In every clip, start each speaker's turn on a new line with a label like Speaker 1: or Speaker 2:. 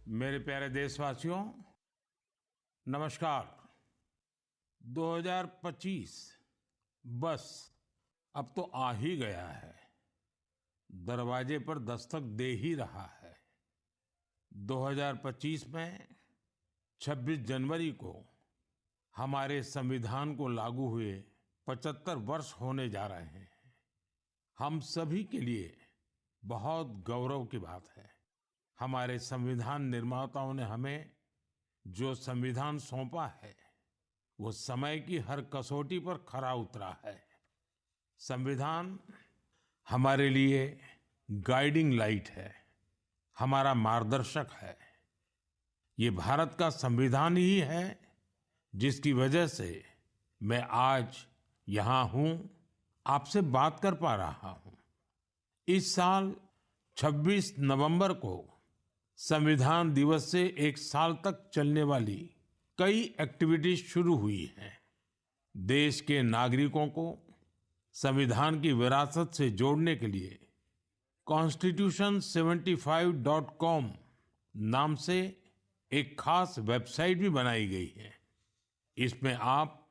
Speaker 1: मेरे प्यारे देशवासियों, नमस्कार। 2025 बस अब तो आ ही गया है, दरवाजे पर दस्तक दे ही रहा है। 2025 में 26 जनवरी को हमारे संविधान को लागू हुए 75 वर्ष होने जा रहे हैं। हम सभी के लिए बहुत गौरव की बात है। हमारे संविधान निर्माताओं ने हमें जो संविधान सौंपा है वो समय की हर कसौटी पर खरा उतरा है। संविधान हमारे लिए गाइडिंग लाइट है, हमारा मार्गदर्शक है। ये भारत का संविधान ही है जिसकी वजह से मैं आज यहाँ हूँ, आपसे बात कर पा रहा हूँ। इस साल 26 नवंबर को संविधान दिवस से एक साल तक चलने वाली कई एक्टिविटीज शुरू हुई हैं। देश के नागरिकों को संविधान की विरासत से जोड़ने के लिए constitution75.com नाम से एक खास वेबसाइट भी बनाई गई है। इसमें आप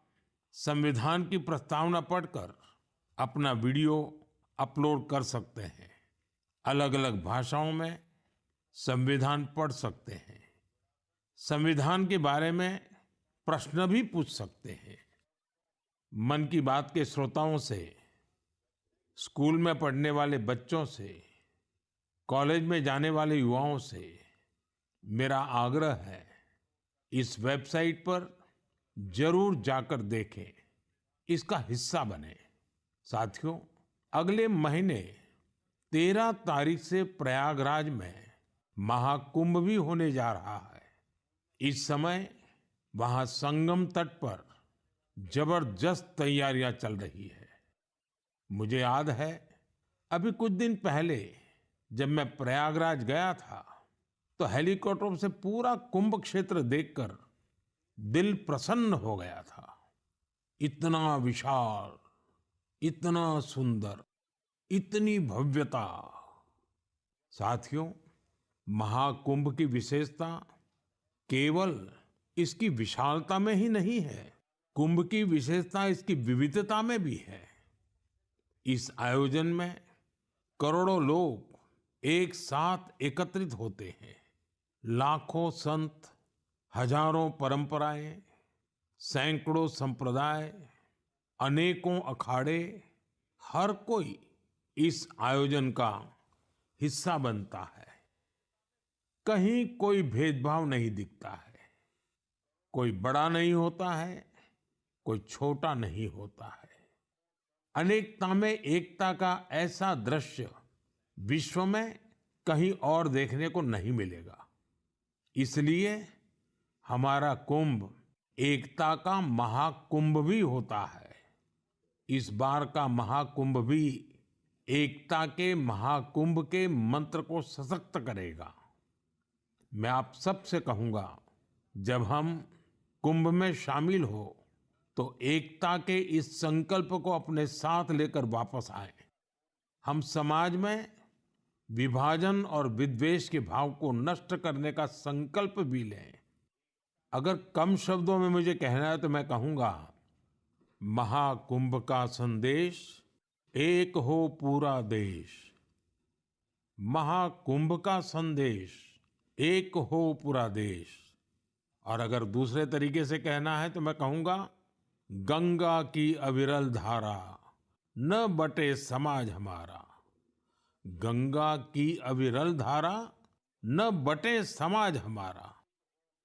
Speaker 1: संविधान की प्रस्तावना पढ़कर अपना वीडियो अपलोड कर सकते हैं। अलग अलग भाषाओं में संविधान पढ़ सकते हैं। संविधान के बारे में प्रश्न भी पूछ सकते हैं। मन की बात के श्रोताओं से, स्कूल में पढ़ने वाले बच्चों से, कॉलेज में जाने वाले युवाओं से मेरा आग्रह है, इस वेबसाइट पर जरूर जाकर देखें, इसका हिस्सा बने। साथियों, अगले महीने 13 तारीख से प्रयागराज में महाकुंभ भी होने जा रहा है। इस समय वहां संगम तट पर जबरदस्त तैयारियां चल रही है। मुझे याद है, अभी कुछ दिन पहले जब मैं प्रयागराज गया था तो हेलीकॉप्टर से पूरा कुंभ क्षेत्र देखकर दिल प्रसन्न हो गया था। इतना विशाल, इतना सुंदर, इतनी भव्यता। साथियों, महाकुंभ की विशेषता केवल इसकी विशालता में ही नहीं है, कुंभ की विशेषता इसकी विविधता में भी है। इस आयोजन में करोड़ों लोग एक साथ एकत्रित होते हैं। लाखों संत, हजारों परंपराएं, सैकड़ों संप्रदाय, अनेकों अखाड़े, हर कोई इस आयोजन का हिस्सा बनता है। कहीं कोई भेदभाव नहीं दिखता है। कोई बड़ा नहीं होता है, कोई छोटा नहीं होता है। अनेकता में एकता का ऐसा दृश्य विश्व में कहीं और देखने को नहीं मिलेगा। इसलिए हमारा कुंभ एकता का महाकुंभ भी होता है। इस बार का महाकुंभ भी एकता के महाकुंभ के मंत्र को सशक्त करेगा। मैं आप सबसे कहूंगा, जब हम कुंभ में शामिल हो तो एकता के इस संकल्प को अपने साथ लेकर वापस आए। हम समाज में विभाजन और विद्वेष के भाव को नष्ट करने का संकल्प भी लें। अगर कम शब्दों में मुझे कहना है तो मैं कहूंगा, महाकुंभ का संदेश, एक हो पूरा देश। महाकुंभ का संदेश, एक हो पूरा देश। और अगर दूसरे तरीके से कहना है तो मैं कहूंगा, गंगा की अविरल धारा, न बटे समाज हमारा। गंगा की अविरल धारा, न बटे समाज हमारा।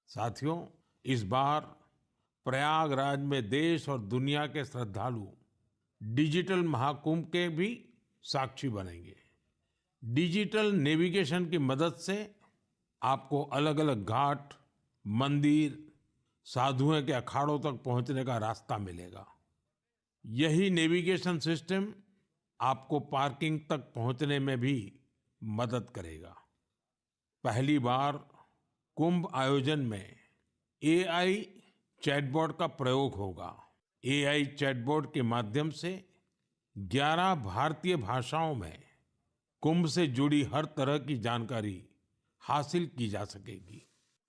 Speaker 1: साथियों, इस बार प्रयागराज में देश और दुनिया के श्रद्धालु डिजिटल महाकुंभ के भी साक्षी बनेंगे। डिजिटल नेविगेशन की मदद से आपको अलग अलग घाट, मंदिर, साधुओं के अखाड़ों तक पहुंचने का रास्ता मिलेगा। यही नेविगेशन सिस्टम आपको पार्किंग तक पहुंचने में भी मदद करेगा। पहली बार कुंभ आयोजन में एआई चैटबॉट का प्रयोग होगा। एआई चैटबॉट के माध्यम से 11 भारतीय भाषाओं में कुंभ से जुड़ी हर तरह की जानकारी हासिल की जा सकेगी।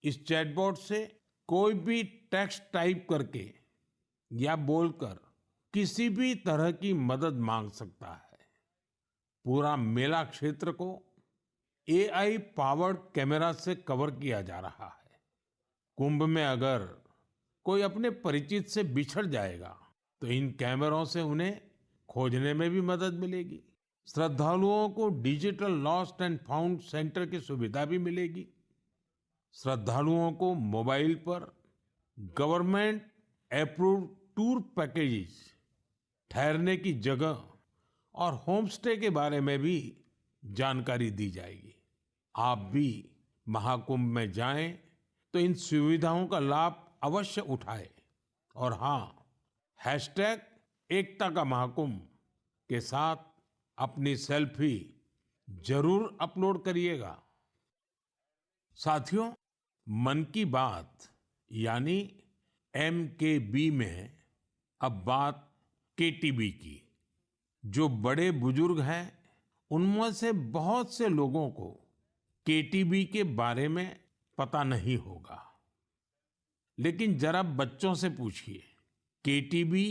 Speaker 1: इस चैटबॉट से कोई भी टेक्स्ट टाइप करके या बोलकर किसी भी तरह की मदद मांग सकता है। पूरा मेला क्षेत्र को एआई पावर्ड कैमरा से कवर किया जा रहा है। कुंभ में अगर कोई अपने परिचित से बिछड़ जाएगा तो इन कैमरों से उन्हें खोजने में भी मदद मिलेगी। श्रद्धालुओं को digital lost and found centre की सुविधा भी मिलेगी। श्रद्धालुओं को मोबाइल पर गवर्नमेंट अप्रूव्ड टूर पैकेजेस, ठहरने की जगह और होम स्टे के बारे में भी जानकारी दी जाएगी। आप भी महाकुंभ में जाएं तो इन सुविधाओं का लाभ अवश्य उठाएं। और हाँ, हैशटैग एकता का महाकुंभ के साथ अपनी सेल्फी जरूर अपलोड करिएगा। साथियों, मन की बात यानी MKB में अब बात KTB की। जो बड़े बुजुर्ग हैं उनमें से बहुत से लोगों को KTB के बारे में पता नहीं होगा, लेकिन जरा बच्चों से पूछिए। KTB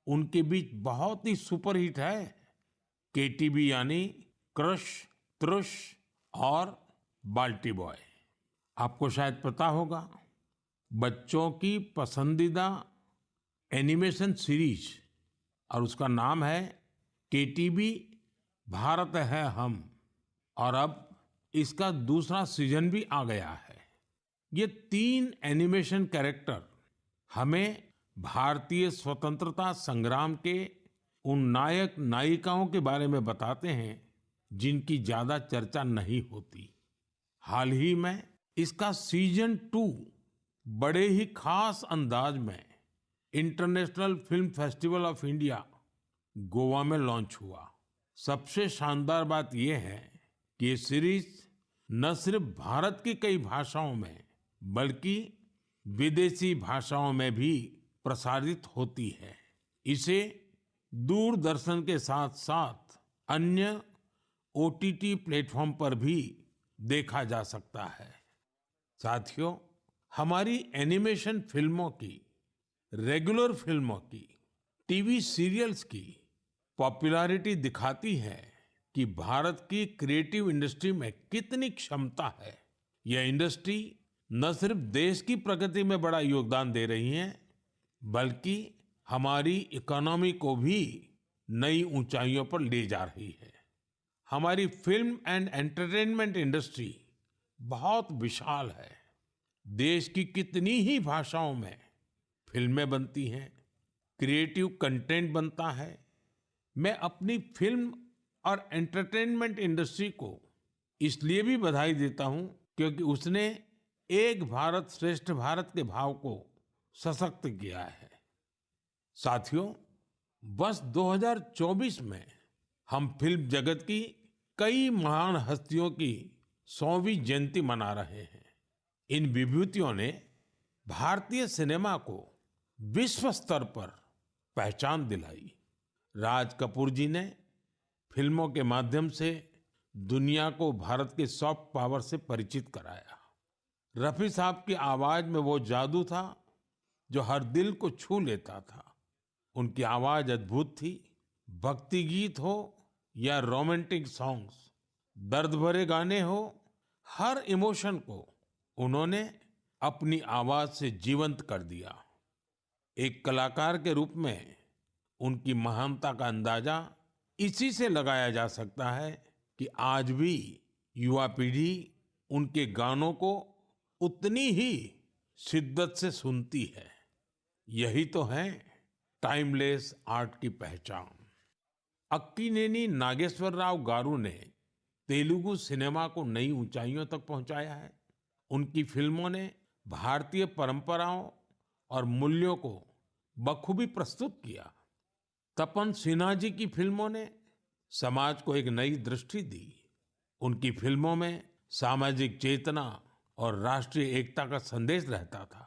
Speaker 1: उनके बीच बहुत ही सुपरहिट है। KTB यानी क्रश, त्रुश और बाल्टी बॉय। आपको शायद पता होगा, बच्चों की पसंदीदा एनिमेशन सीरीज और उसका नाम है KTB भारत है हम। और अब इसका दूसरा सीजन भी आ गया है। ये 3 एनिमेशन कैरेक्टर हमें भारतीय स्वतंत्रता संग्राम के उन नायक नायिकाओं के बारे में बताते हैं जिनकी ज्यादा चर्चा नहीं होती। हाल ही में इसका सीजन 2 बड़े ही खास अंदाज में international film festival of India Goa में लॉन्च हुआ। सबसे शानदार बात यह है कि ये सीरीज न सिर्फ भारत की कई भाषाओं में बल्कि विदेशी भाषाओं में भी प्रसारित होती है। इसे दूरदर्शन के साथ साथ अन्य OTT प्लेटफॉर्म पर भी देखा जा सकता है। साथियों, हमारी एनिमेशन फिल्मों की, रेगुलर फिल्मों की, टीवी सीरियल्स की पॉपुलैरिटी दिखाती है कि भारत की क्रिएटिव इंडस्ट्री में कितनी क्षमता है। यह इंडस्ट्री न सिर्फ देश की प्रगति में बड़ा योगदान दे रही है, बल्कि हमारी इकोनॉमी को भी नई ऊंचाइयों पर ले जा रही है। हमारी फिल्म एंड एंटरटेनमेंट इंडस्ट्री बहुत विशाल है। देश की कितनी ही भाषाओं में फिल्में बनती हैं, क्रिएटिव कंटेंट बनता है। मैं अपनी फिल्म और एंटरटेनमेंट इंडस्ट्री को इसलिए भी बधाई देता हूं क्योंकि उसने एक भारत श्रेष्ठ भारत के भाव को सशक्त किया है। साथियों, वर्ष 2024 में हम फिल्म जगत की कई महान हस्तियों की 100वीं जयंती मना रहे हैं। इन विभूतियों ने भारतीय सिनेमा को विश्व स्तर पर पहचान दिलाई। राज कपूर जी ने फिल्मों के माध्यम से दुनिया को भारत के सॉफ्ट पावर से परिचित कराया। रफी साहब की आवाज में वो जादू था जो हर दिल को छू लेता था। उनकी आवाज अद्भुत थी। भक्ति गीत हो या रोमांटिक सॉन्ग्स, दर्द भरे गाने हो, हर इमोशन को उन्होंने अपनी आवाज से जीवंत कर दिया। एक कलाकार के रूप में उनकी महानता का अंदाजा इसी से लगाया जा सकता है कि आज भी युवा पीढ़ी उनके गानों को उतनी ही शिद्दत से सुनती है। यही तो है टाइमलेस आर्ट की पहचान। अक्कीनेनी नागेश्वर राव गारू ने तेलुगु सिनेमा को नई ऊंचाइयों तक पहुंचाया है। उनकी फिल्मों ने भारतीय परंपराओं और मूल्यों को बखूबी प्रस्तुत किया। तपन सिन्हा जी की फिल्मों ने समाज को एक नई दृष्टि दी। उनकी फिल्मों में सामाजिक चेतना और राष्ट्रीय एकता का संदेश रहता था।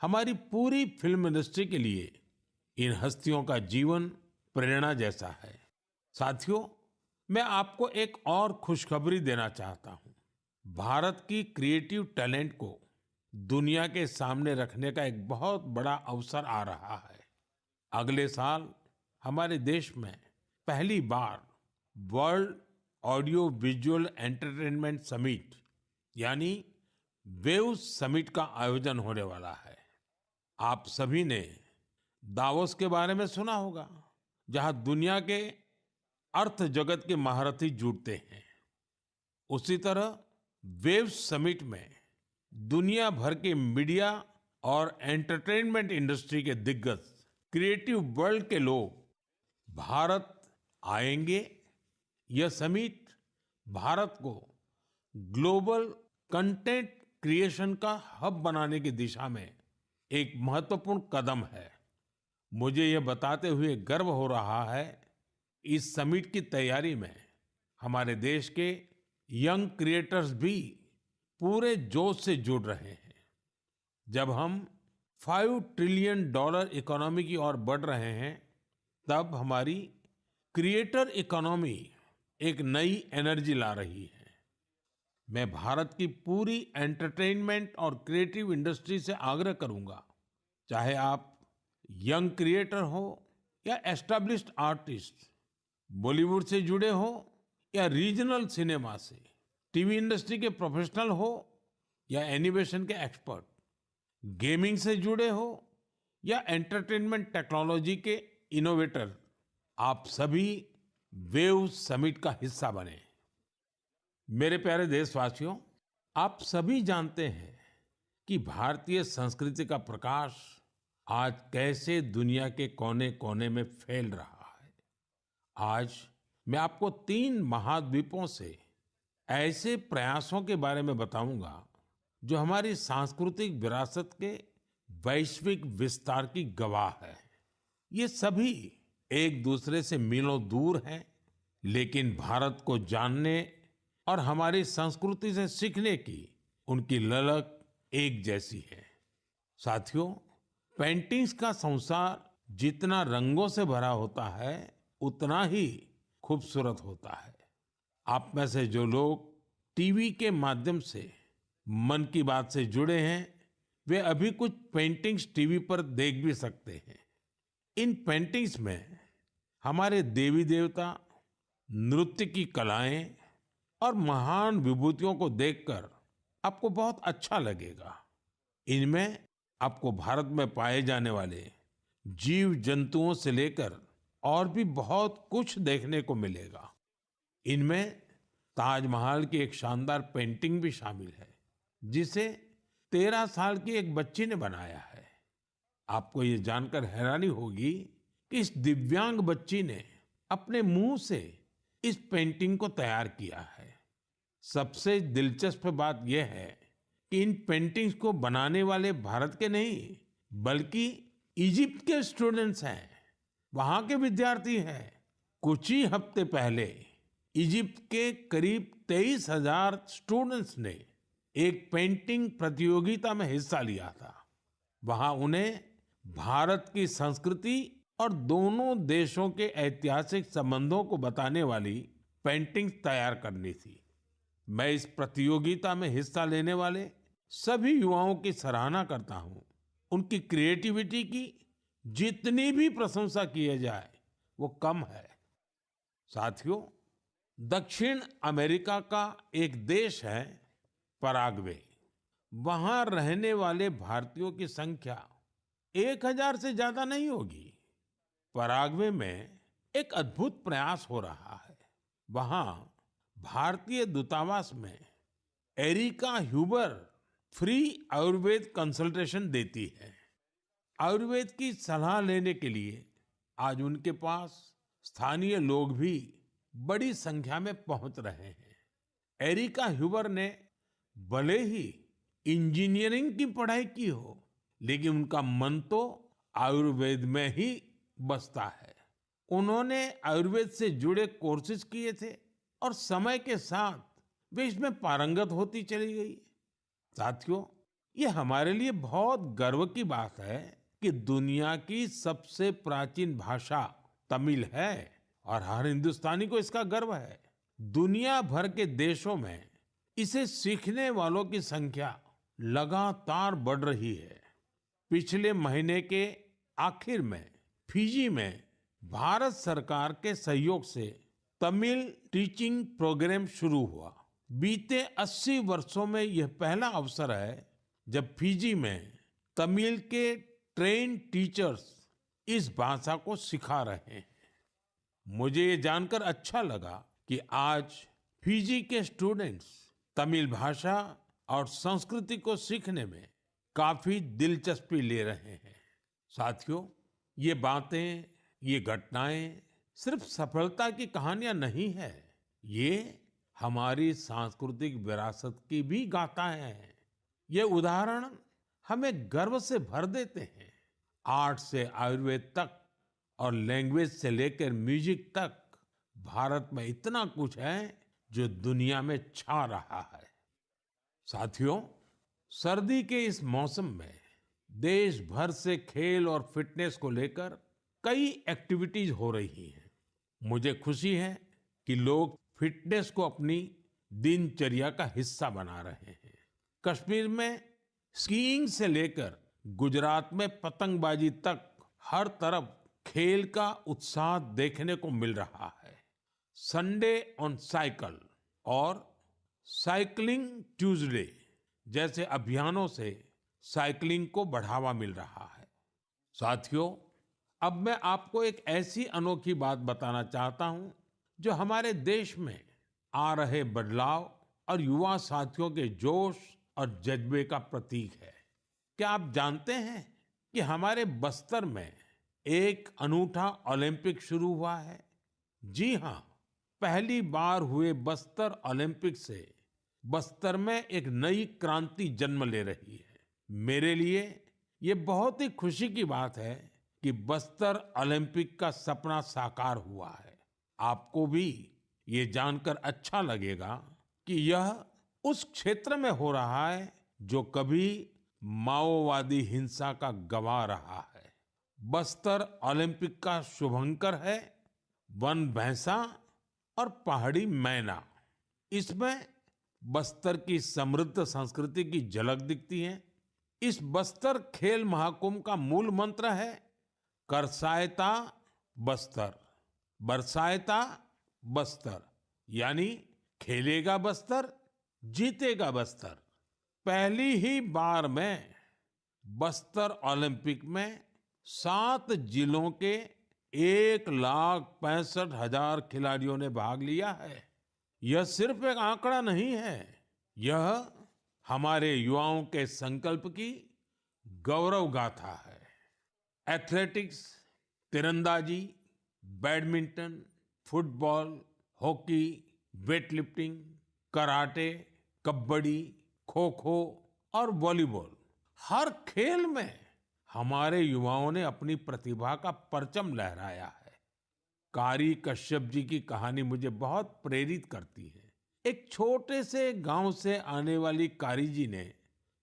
Speaker 1: हमारी पूरी फिल्म इंडस्ट्री के लिए इन हस्तियों का जीवन प्रेरणा जैसा है। साथियों, मैं आपको एक और खुशखबरी देना चाहता हूं। भारत की क्रिएटिव टैलेंट को दुनिया के सामने रखने का एक बहुत बड़ा अवसर आ रहा है। अगले साल हमारे देश में पहली बार world audio visual entertainment summit यानी वेव समिट का आयोजन होने वाला है। आप सभी ने दावोस के बारे में सुना होगा, जहां दुनिया के अर्थ जगत के महारथी जुटते हैं। उसी तरह वेव समिट में दुनिया भर के मीडिया और एंटरटेनमेंट इंडस्ट्री के दिग्गज क्रिएटिव वर्ल्ड के लोग भारत आएंगे। यह समिट भारत को ग्लोबल कंटेंट क्रिएशन का हब बनाने की दिशा में एक महत्वपूर्ण कदम है। मुझे यह बताते हुए गर्व हो रहा है, इस समिट की तैयारी में हमारे देश के यंग क्रिएटर्स भी पूरे जोश से जुड़ रहे हैं। जब हम $5 ट्रिलियन इकोनॉमी की ओर बढ़ रहे हैं, तब हमारी क्रिएटर इकोनॉमी एक नई एनर्जी ला रही है। मैं भारत की पूरी एंटरटेनमेंट और क्रिएटिव इंडस्ट्री से आग्रह करूंगा, चाहे आप यंग क्रिएटर हो या एस्टैब्लिश्ड आर्टिस्ट, बॉलीवुड से जुड़े हो या रीजनल सिनेमा से, टीवी इंडस्ट्री के प्रोफेशनल हो या एनिमेशन के एक्सपर्ट, गेमिंग से जुड़े हो या एंटरटेनमेंट टेक्नोलॉजी के इनोवेटर, आप सभी वेव समिट का हिस्सा बने। मेरे प्यारे देशवासियों, आप सभी जानते हैं कि भारतीय संस्कृति का प्रकाश आज कैसे दुनिया के कोने-कोने में फैल रहा है। आज मैं आपको 3 महाद्वीपों से ऐसे प्रयासों के बारे में बताऊंगा जो हमारी सांस्कृतिक विरासत के वैश्विक विस्तार की गवाह है। ये सभी एक दूसरे से मीलों दूर हैं, लेकिन भारत को जानने और हमारी संस्कृति से सीखने की उनकी ललक एक जैसी है। साथियों, पेंटिंग्स का संसार जितना रंगों से भरा होता है, उतना ही खूबसूरत होता है। आप में से जो लोग टीवी के माध्यम से मन की बात से जुड़े हैं, वे अभी कुछ पेंटिंग्स टीवी पर देख भी सकते हैं। इन पेंटिंग्स में हमारे देवी देवता, नृत्य की कलाएं और महान विभूतियों को देखकर आपको बहुत अच्छा लगेगा। इनमें आपको भारत में पाए जाने वाले जीव जंतुओं से लेकर और भी बहुत कुछ देखने को मिलेगा। इनमें ताजमहल की एक शानदार पेंटिंग भी शामिल है, जिसे 13 साल की एक बच्ची ने बनाया है। आपको ये जानकर हैरानी होगी कि इस दिव्यांग बच्ची ने अपने मुंह से इस पेंटिंग को तैयार किया है। सबसे दिलचस्प बात यह है कि इन पेंटिंग्स को बनाने वाले भारत के नहीं, बल्कि इजिप्ट के स्टूडेंट्स हैं, वहां के विद्यार्थी हैं। कुछ ही हफ्ते पहले इजिप्ट के करीब 23,000 स्टूडेंट्स ने एक पेंटिंग प्रतियोगिता में हिस्सा लिया था। वहां उन्हें भारत की संस्कृति और दोनों देशों के ऐतिहासिक संबंधों को बताने वाली पेंटिंग तैयार करनी थी। मैं इस प्रतियोगिता में हिस्सा लेने वाले सभी युवाओं की सराहना करता हूं। उनकी क्रिएटिविटी की जितनी भी प्रशंसा की जाए वो कम है। साथियों, दक्षिण अमेरिका का एक देश है पराग्वे। वहां रहने वाले भारतीयों की संख्या 1,000 से ज्यादा नहीं होगी। पराग्वे में एक अद्भुत प्रयास हो रहा है। वहां भारतीय दूतावास में Erica Huber free Ayurveda consultation देती है। आयुर्वेद की सलाह लेने के लिए आज उनके पास स्थानीय लोग भी बड़ी संख्या में पहुंच रहे हैं। एरिका ह्यूबर ने भले ही इंजीनियरिंग की पढ़ाई की हो, लेकिन उनका मन तो आयुर्वेद में ही बसता है। उन्होंने आयुर्वेद से जुड़े कोर्सेज किए थे और समय के साथ वे इसमें पारंगत होती चली गई। साथियों, ये हमारे लिए बहुत गर्व की बात है कि दुनिया की सबसे प्राचीन भाषा तमिल है और हर हिंदुस्तानी को इसका गर्व है। दुनिया भर के देशों में इसे सीखने वालों की संख्या लगातार बढ़ रही है। पिछले महीने के आखिर में फिजी में भारत सरकार के सहयोग से तमिल टीचिंग प्रोग्राम शुरू हुआ। बीते 80 वर्षों में यह पहला अवसर है जब फिजी में तमिल के ट्रेन टीचर्स इस भाषा को सिखा रहे हैं। मुझे ये जानकर अच्छा लगा कि आज फिजी के स्टूडेंट्स तमिल भाषा और संस्कृति को सीखने में काफी दिलचस्पी ले रहे हैं। साथियों, ये बातें, ये घटनाएं सिर्फ सफलता की कहानियां नहीं है, ये हमारी सांस्कृतिक विरासत की भी गाथाएं हैं। ये उदाहरण हमें गर्व से भर देते हैं। आर्ट से आयुर्वेद तक और लैंग्वेज से लेकर म्यूजिक तक भारत में इतना कुछ है जो दुनिया में छा रहा है। साथियों, सर्दी के इस मौसम में देश भर से खेल और फिटनेस को लेकर कई एक्टिविटीज हो रही हैं। मुझे खुशी है कि लोग फिटनेस को अपनी दिनचर्या का हिस्सा बना रहे हैं। कश्मीर में स्कीइंग से लेकर गुजरात में पतंगबाजी तक हर तरफ खेल का उत्साह देखने को मिल रहा है। संडे ऑन साइकिल और साइकिलिंग ट्यूसडे जैसे अभियानों से साइकिलिंग को बढ़ावा मिल रहा है। साथियों, अब मैं आपको एक ऐसी अनोखी बात बताना चाहता हूं जो हमारे देश में आ रहे बदलाव और युवा साथियों के जोश और जज्बे का प्रतीक है। क्या आप जानते हैं कि हमारे बस्तर में एक अनूठा ओलंपिक शुरू हुआ है? जी हाँ, पहली बार हुए बस्तर ओलंपिक से बस्तर में एक नई क्रांति जन्म ले रही है। मेरे लिए ये बहुत ही खुशी की बात है कि बस्तर ओलंपिक का सपना साकार हुआ है। आपको भी ये जानकर अच्छा लगेगा कि यह उस क्षेत्र में हो रहा है जो कभी माओवादी हिंसा का गवाह रहा है। बस्तर ओलंपिक का शुभंकर है वन भैंसा और पहाड़ी मैना। इसमें बस्तर की समृद्ध संस्कृति की झलक दिखती है। इस बस्तर खेल महाकुंभ का मूल मंत्र है करसायता बस्तर, बरसायता बस्तर, यानी खेलेगा बस्तर, जीतेगा बस्तर। पहली ही बार में बस्तर ओलंपिक में 7 जिलों के 1,65,000 खिलाड़ियों ने भाग लिया है। यह सिर्फ एक आंकड़ा नहीं है, यह हमारे युवाओं के संकल्प की गौरव गाथा है। एथलेटिक्स, तीरंदाजी, badminton, football, hockey, weightlifting, karate, kabaddi, kho kho और वॉलीबॉल, हर खेल में हमारे युवाओं ने अपनी प्रतिभा का परचम लहराया है। कारी कश्यप जी की कहानी मुझे बहुत प्रेरित करती है। एक छोटे से गांव से आने वाली कारी जी ने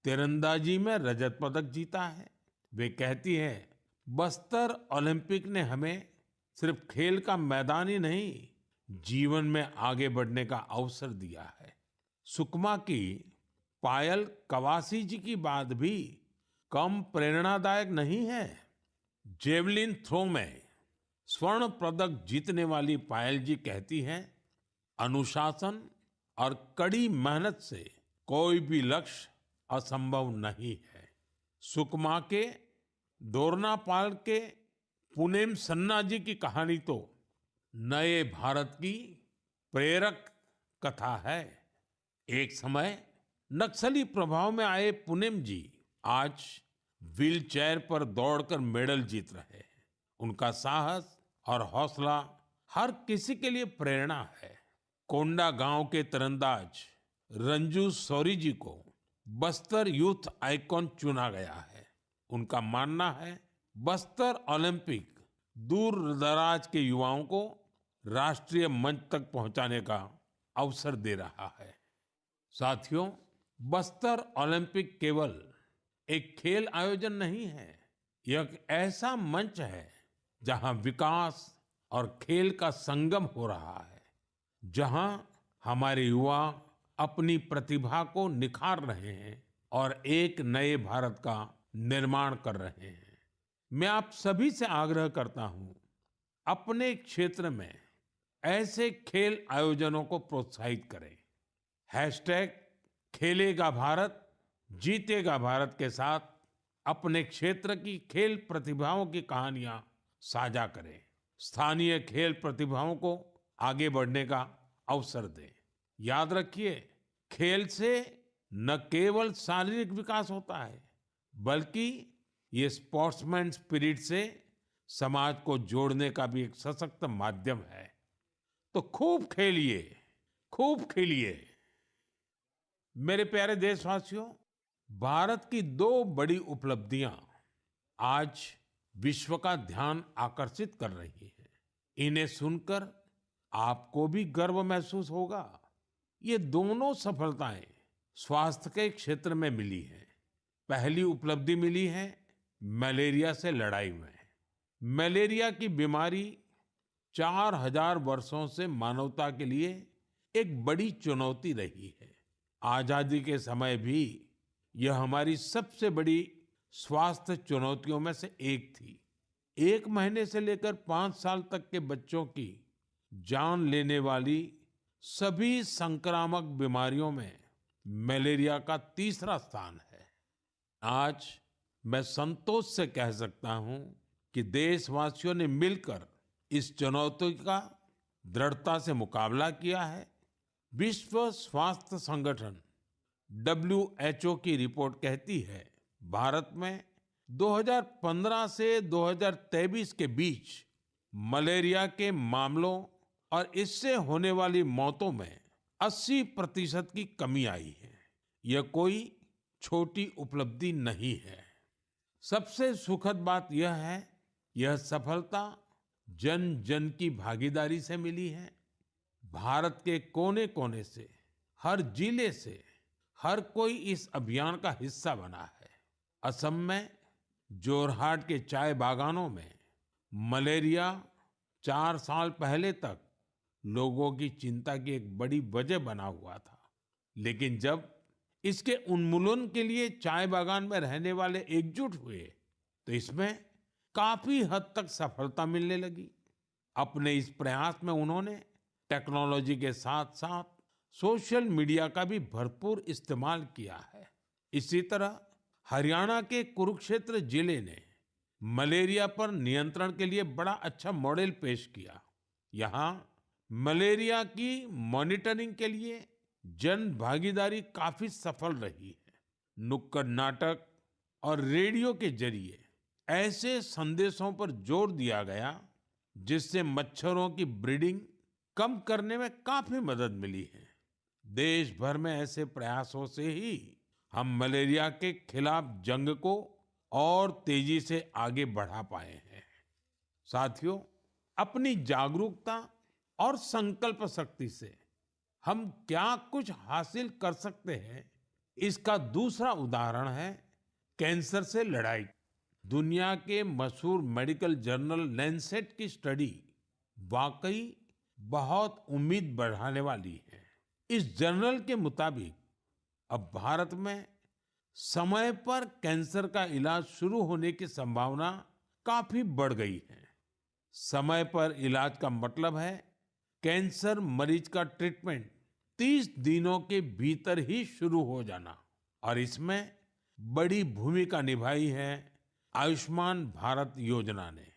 Speaker 1: तीरंदाजी में रजत पदक जीता है। वे कहती है, बस्तर ओलंपिक ने हमें सिर्फ खेल का मैदान ही नहीं, जीवन में आगे बढ़ने का अवसर दिया है। सुकमा की पायल कवासी जी की बात भी कम प्रेरणादायक नहीं है। जेवलिन थ्रो में स्वर्ण पदक जीतने वाली पायल जी कहती हैं, अनुशासन और कड़ी मेहनत से कोई भी लक्ष्य असंभव नहीं है। सुकमा के दोरनापाल के पुनेम सन्ना जी की कहानी तो नए भारत की प्रेरक कथा है। एक समय नक्सली प्रभाव में आए पुनेम जी आज व्हीलचेयर पर दौड़कर मेडल जीत रहे हैं। उनका साहस और हौसला हर किसी के लिए प्रेरणा है। कोंडा गांव के तीरंदाज रंजू सौरी जी को बस्तर यूथ आइकॉन चुना गया है। उनका मानना है बस्तर ओलंपिक दूर दराज के युवाओं को राष्ट्रीय मंच तक पहुंचाने का अवसर दे रहा है। साथियों, बस्तर ओलंपिक केवल एक खेल आयोजन नहीं है, यह एक ऐसा मंच है जहां विकास और खेल का संगम हो रहा है, जहां हमारे युवा अपनी प्रतिभा को निखार रहे हैं और एक नए भारत का निर्माण कर रहे हैं। मैं आप सभी से आग्रह करता हूं, अपने क्षेत्र में ऐसे खेल आयोजनों को प्रोत्साहित करें। हैशटैग खेलेगा भारत जीतेगा भारत के साथ अपने क्षेत्र की खेल प्रतिभाओं की कहानियां साझा करें। स्थानीय खेल प्रतिभाओं को आगे बढ़ने का अवसर दें। याद रखिए, खेल से न केवल शारीरिक विकास होता है, बल्कि ये स्पोर्ट्समैन स्पिरिट से समाज को जोड़ने का भी एक सशक्त माध्यम है। तो खूब खेलिए, खूब खेलिए। मेरे प्यारे देशवासियों, भारत की दो बड़ी उपलब्धियां आज विश्व का ध्यान आकर्षित कर रही है। इन्हें सुनकर आपको भी गर्व महसूस होगा। ये दोनों सफलताएं स्वास्थ्य के क्षेत्र में मिली हैं। पहली उपलब्धि मिली है मलेरिया से लड़ाई में। मलेरिया की बीमारी 4000 वर्षों से मानवता के लिए एक बड़ी चुनौती रही है। आजादी के समय भी यह हमारी सबसे बड़ी स्वास्थ्य चुनौतियों में से एक थी। 1 महीने से लेकर 5 साल तक के बच्चों की जान लेने वाली सभी संक्रामक बीमारियों में मलेरिया का तीसरा स्थान है। आज मैं संतोष से कह सकता हूं कि देशवासियों ने मिलकर इस चुनौती का दृढ़ता से मुकाबला किया है। विश्व स्वास्थ्य संगठन WHO की रिपोर्ट कहती है, भारत में 2015 से 2023 के बीच मलेरिया के मामलों और इससे होने वाली मौतों में 80% की कमी आई है। यह कोई छोटी उपलब्धि नहीं है। सबसे सुखद बात यह है, यह सफलता जन जन की भागीदारी से मिली है। भारत के कोने-कोने से, हर जिले से, हर कोई इस अभियान का हिस्सा बना है। असम में जोरहाट के चाय बागानों में मलेरिया 4 साल पहले तक लोगों की चिंता की एक बड़ी वजह बना हुआ था। लेकिन जब इसके उन्मूलन के लिए चाय बागान में रहने वाले एकजुट हुए, तो इसमें काफी हद तक सफलता मिलने लगी। अपने इस प्रयास में उन्होंने टेक्नोलॉजी के साथ-साथ सोशल मीडिया का भी भरपूर इस्तेमाल किया है। इसी तरह हरियाणा के कुरुक्षेत्र जिले ने मलेरिया पर नियंत्रण के लिए बड़ा अच्छा मॉडल पेश किया। यहाँ मलेरिया की मॉनिटरिंग के लिए जन भागीदारी काफी सफल रही है। नुक्कड़ नाटक और रेडियो के जरिए ऐसे संदेशों पर जोर दिया गया, जिससे मच्छरों की ब्रीडिंग कम करने में काफी मदद मिली है। देश भर में ऐसे प्रयासों से ही हम मलेरिया के खिलाफ जंग को और तेजी से आगे बढ़ा पाए हैं। साथियों, अपनी जागरूकता और संकल्प शक्ति से हम क्या कुछ हासिल कर सकते हैं, इसका दूसरा उदाहरण है कैंसर से लड़ाई। दुनिया के मशहूर मेडिकल जर्नल लैंसेट की स्टडी वाकई बहुत उम्मीद बढ़ाने वाली है। इस जर्नल के मुताबिक अब भारत में समय पर कैंसर का इलाज शुरू होने की संभावना काफी बढ़ गई है। समय पर इलाज का मतलब है कैंसर मरीज का ट्रीटमेंट 30 दिनों के भीतर ही शुरू हो जाना। और इसमें बड़ी भूमिका निभाई है आयुष्मान भारत योजना ने।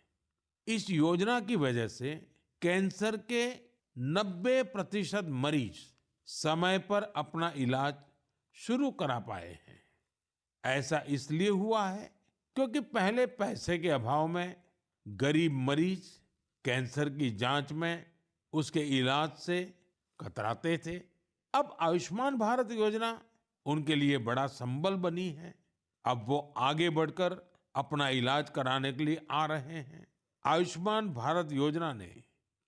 Speaker 1: इस योजना की वजह से कैंसर के 90% मरीज समय पर अपना इलाज शुरू करा पाए हैं। ऐसा इसलिए हुआ है क्योंकि पहले पैसे के अभाव में गरीब मरीज कैंसर की जांच में, उसके इलाज से कतराते थे। अब आयुष्मान भारत योजना उनके लिए बड़ा संबल बनी है। अब वो आगे बढ़कर अपना इलाज कराने के लिए आ रहे हैं। आयुष्मान भारत योजना ने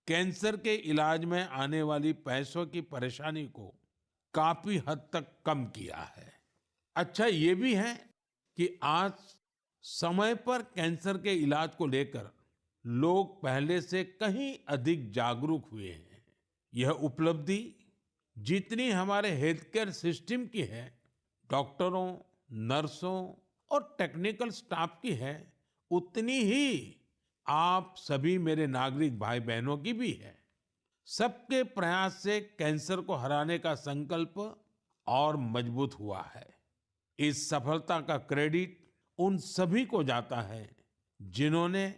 Speaker 1: कैंसर के इलाज में आने वाली पैसों की परेशानी को काफी हद तक कम किया है। अच्छा ये भी है कि आज समय पर कैंसर के इलाज को लेकर लोग पहले से कहीं अधिक जागरूक हुए हैं। यह उपलब्धि जितनी हमारे हेल्थ केयर सिस्टम की है, डॉक्टरों, नर्सों और टेक्निकल स्टाफ की है, उतनी ही आप सभी मेरे नागरिक भाई बहनों की भी है। सबके प्रयास से कैंसर को हराने का संकल्प और मजबूत हुआ है। इस सफलता का क्रेडिट उन सभी को जाता है जिन्होंने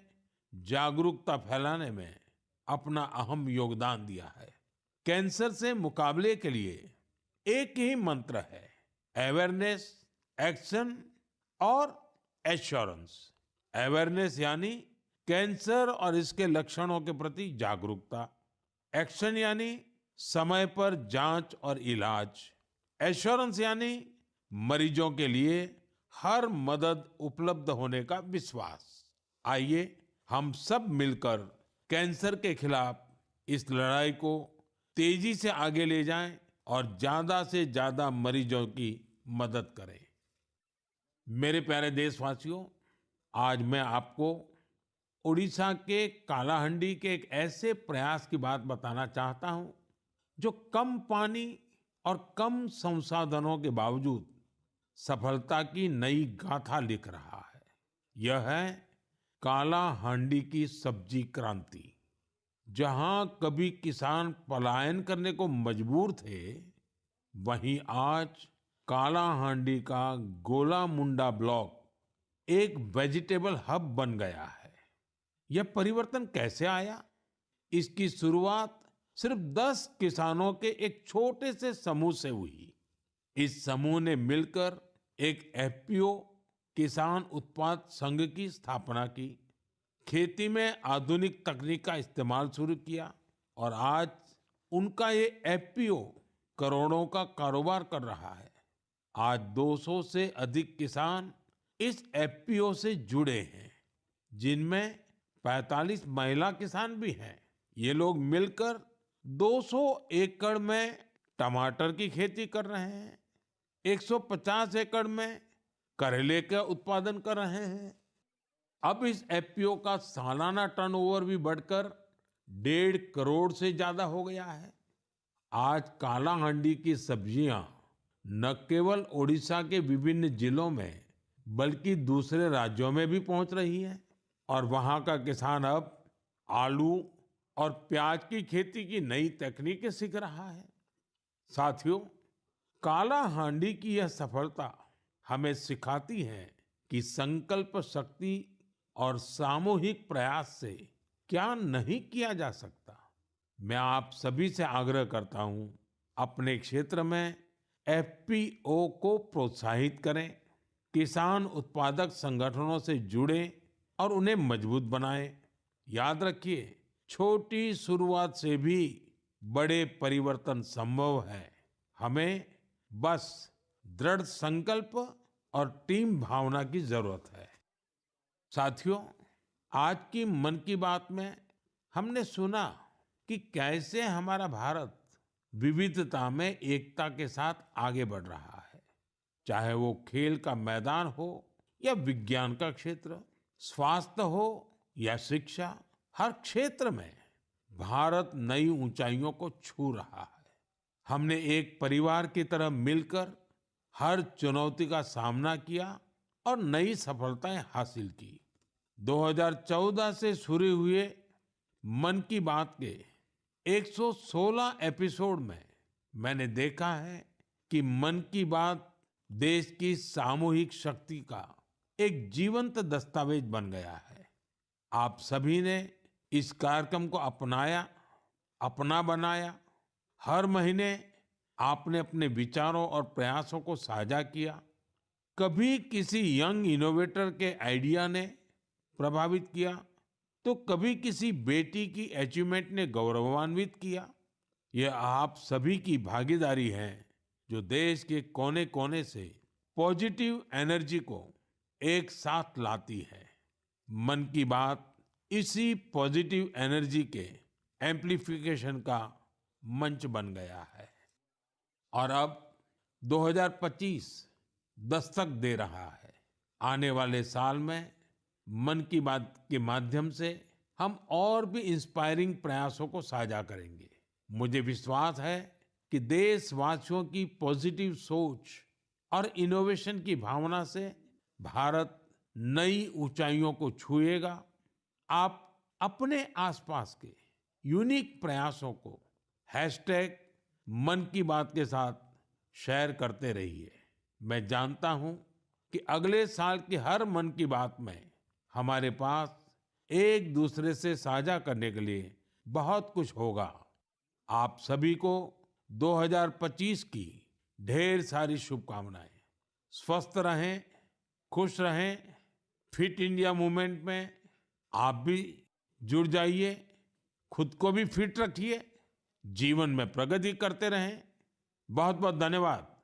Speaker 1: जागरूकता फैलाने में अपना अहम योगदान दिया है। कैंसर से मुकाबले के लिए एक ही मंत्र है, अवेयरनेस, एक्शन और एश्योरेंस। अवेयरनेस यानी कैंसर और इसके लक्षणों के प्रति जागरूकता, एक्शन यानी समय पर जांच और इलाज, एश्योरेंस यानी मरीजों के लिए हर मदद उपलब्ध होने का विश्वास। आइए हम सब मिलकर कैंसर के खिलाफ इस लड़ाई को तेजी से आगे ले जाएं और ज्यादा से ज्यादा मरीजों की मदद करें। मेरे प्यारे देशवासियों, आज मैं आपको उड़ीसा के कालाहांडी के एक ऐसे प्रयास की बात बताना चाहता हूं जो कम पानी और कम संसाधनों के बावजूद सफलता की नई गाथा लिख रहा है। यह है कालाहांडी की सब्जी क्रांति। जहां कभी किसान पलायन करने को मजबूर थे, वहीं आज कालाहांडी का गोला मुंडा ब्लॉक एक वेजिटेबल हब बन गया है। यह परिवर्तन कैसे आया? इसकी शुरुआत सिर्फ 10 किसानों के एक छोटे से समूह से हुई। इस समूह ने मिलकर एक एफपीओ किसान उत्पाद संघ की स्थापना की, खेती में आधुनिक तकनीक का इस्तेमाल शुरू किया और आज उनका ये एफपीओ करोड़ों का कारोबार कर रहा है। आज 200 से अधिक किसान इस एफपीओ से जुड़े हैं, जिनमें 45 महिला किसान भी हैं। ये लोग मिलकर 200 एकड़ में टमाटर की खेती कर रहे हैं, 150 एकड़ में करेले का उत्पादन कर रहे हैं। अब इस एफपीओ का सालाना टर्नओवर भी बढ़कर 1.5 करोड़ से ज्यादा हो गया है। आज कालाहांडी की सब्जियां न केवल ओडिशा के विभिन्न जिलों में बल्कि दूसरे राज्यों में भी पहुंच रही है और वहां का किसान अब आलू और प्याज की खेती की नई तकनीकें सीख रहा है। साथियों, कालाहांडी की यह सफलता हमें सिखाती है कि संकल्प शक्ति और सामूहिक प्रयास से क्या नहीं किया जा सकता। मैं आप सभी से आग्रह करता हूं, अपने क्षेत्र में एफपीओ को प्रोत्साहित करें, किसान उत्पादक संगठनों से जुड़ें और उन्हें मजबूत बनाएं। याद रखिए, छोटी शुरुआत से भी बड़े परिवर्तन संभव है। हमें बस दृढ़ संकल्प और टीम भावना की जरूरत है। साथियों, आज की मन की बात में हमने सुना कि कैसे हमारा भारत विविधता में एकता के साथ आगे बढ़ रहा है। चाहे वो खेल का मैदान हो या विज्ञान का क्षेत्र, स्वास्थ्य हो या शिक्षा, हर क्षेत्र में भारत नई ऊंचाइयों को छू रहा है। हमने एक परिवार की तरह मिलकर हर चुनौती का सामना किया और नई सफलताएं हासिल की। 2014 से शुरू हुए मन की बात के 116 एपिसोड में मैंने देखा है कि मन की बात देश की सामूहिक शक्ति का एक जीवंत दस्तावेज बन गया है। आप सभी ने इस कार्यक्रम को अपनाया, अपना बनाया। हर महीने आपने अपने विचारों और प्रयासों को साझा किया। कभी किसी यंग इनोवेटर के आइडिया ने प्रभावित किया, तो कभी किसी बेटी की अचीवमेंट ने गौरवान्वित किया। यह आप सभी की भागीदारी है जो देश के कोने-कोने से पॉजिटिव एनर्जी को एक साथ लाती है। मन की बात इसी पॉजिटिव एनर्जी के एम्प्लीफिकेशन का मंच बन गया है। और अब 2025 दस्तक दे रहा है। आने वाले साल में मन की बात के माध्यम से हम और भी इंस्पायरिंग प्रयासों को साझा करेंगे। मुझे विश्वास है कि देशवासियों की पॉजिटिव सोच और इनोवेशन की भावना से भारत नई ऊंचाइयों को छुएगा। आप अपने आसपास के यूनिक प्रयासों को हैशटैग मन की बात के साथ शेयर करते रहिए। मैं जानता हूं कि अगले साल की हर मन की बात में हमारे पास एक दूसरे से साझा करने के लिए बहुत कुछ होगा। आप सभी को 2025 की ढेर सारी शुभकामनाएं। स्वस्थ रहें, खुश रहें। फिट इंडिया मूवमेंट में आप भी जुड़ जाइए। खुद को भी फिट रखिए, जीवन में प्रगति करते रहें। बहुत बहुत धन्यवाद।